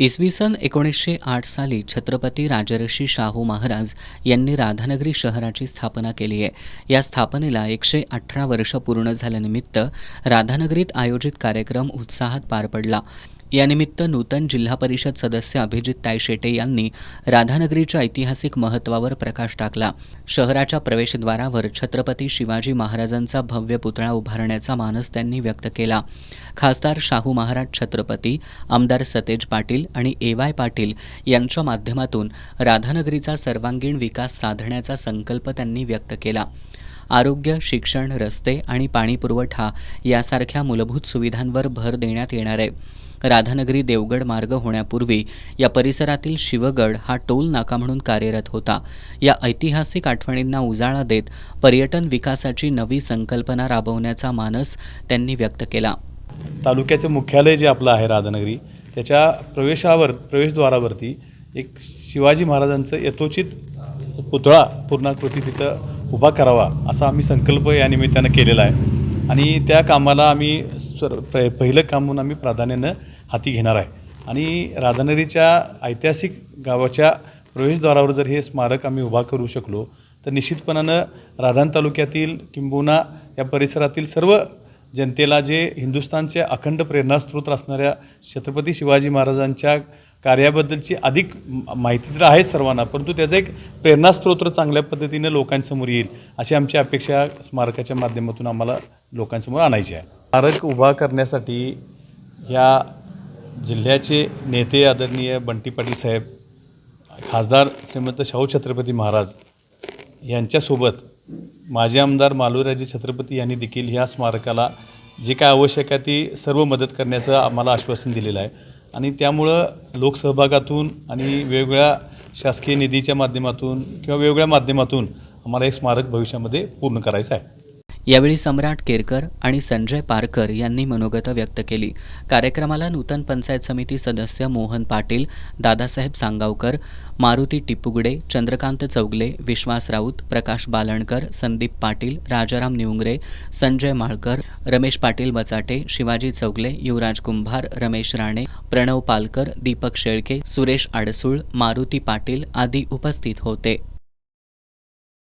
इसवी सन 1908 साली छत्रपती राजर्षी शाहू महाराज यांनी राधानगरी शहराची स्थापना केली आहे। या स्थापनेला 118 वर्ष पूर्ण झाल्यानिमित्त राधानगरीत आयोजित कार्यक्रम उत्साहात पार पडला। यानिमित्त नूतन जिल्हा परिषद सदस्य अभिजित ताई शेटे यांनी राधानगरीच्या ऐतिहासिक महत्त्वावर प्रकाश टाकला। शहराच्या प्रवेशद्वारावर छत्रपती शिवाजी महाराजांचा भव्य पुतळा उभारण्याचा मानस त्यांनी व्यक्त केला। खासदार शाहू महाराज छत्रपती, आमदार सतेज पाटील आणि ए.वाय. पाटील यांच्या माध्यमातून राधानगरीचा सर्वांगीण विकास साधण्याचा संकल्प त्यांनी व्यक्त केला। आरोग्य, शिक्षण, रस्ते आणि पाणी पुरवठा यासारख्या मूलभूत सुविधांवर भर देण्यात येणार आहे। राधानगरी देवगड मार्ग होण्यापूर्वी या परिसरातील शिवगड हा टोल नाका म्हणून कार्यरत होता। या ऐतिहासिक आठवणींना उजाळा देत पर्यटन विकासाची नवी संकल्पना राबवण्याचा मानस त्यांनी व्यक्त केला। तालुक्याचं मुख्यालय जे आपलं आहे राधानगरी, त्याच्या प्रवेशद्वारावरती एक शिवाजी महाराजांचं यथोचित पुतळा पूर्णाकृती तिथं उभा करावा असा आम्ही संकल्प या निमित्तानं केलेला आहे आणि त्या कामाला आम्ही पहिलं काम म्हणून आम्ही प्राधान्यानं हाती घेणार आहे। आणि राधानगरीच्या ऐतिहासिक गावाच्या प्रवेशद्वारावर जर हे स्मारक आम्ही उभा करू शकलो तर निश्चितपणानं राधान तालुक्यातील किंबहुना या परिसरातील सर्व जनतेला जे हिंदुस्थानचे अखंड प्रेरणास्रोत असणाऱ्या छत्रपती शिवाजी महाराजांच्या कार्याबद्दलची अधिक माहिती तर आहे सर्वांना, परंतु त्याचा एक प्रेरणास्रोत चांगल्या पद्धतीनं लोकांसमोर येईल अशी आमची अपेक्षा स्मारकाच्या माध्यमातून आम्हाला लोकांसमोर आणायची आहे। स्मारक उभा करण्यासाठी या जिल्ह्याचे नेते आदरणीय बंटी पाटील साहेब, खासदार श्रीमंत शाहू छत्रपती महाराज यांच्यासोबत माजी आमदार मालुराजे छत्रपती यांनी देखील ह्या स्मारकाला जे काय आवश्यक आहे ती सर्व मदत करण्याचं आम्हाला आश्वासन दिलेलं आहे आणि त्यामुळं लोकसहभागातून आणि वेगवेगळ्या शासकीय निधीच्या माध्यमातून किंवा वेगवेगळ्या माध्यमातून आम्हाला एक स्मारक भविष्यामध्ये पूर्ण करायचं आहे। यावेळी सम्राट केरकर आणि संजय पारकर यांनी मनोगत व्यक्त केली। कार्यक्रमाला नूतन पंचायत समिती सदस्य मोहन पाटील, दादासाहेब सांगावकर, मारुती टिपुगडे, चंद्रकांत चौगले, विश्वास राऊत, प्रकाश बालणकर, संदीप पाटील, राजाराम निवंगरे, संजय माळकर, रमेश पाटील बचाटे, शिवाजी चौगले, युवराज कुंभार, रमेश राणे, प्रणव पालकर, दीपक शेळके, सुरेश आडसूळ, मारुती पाटील आदी उपस्थित होते।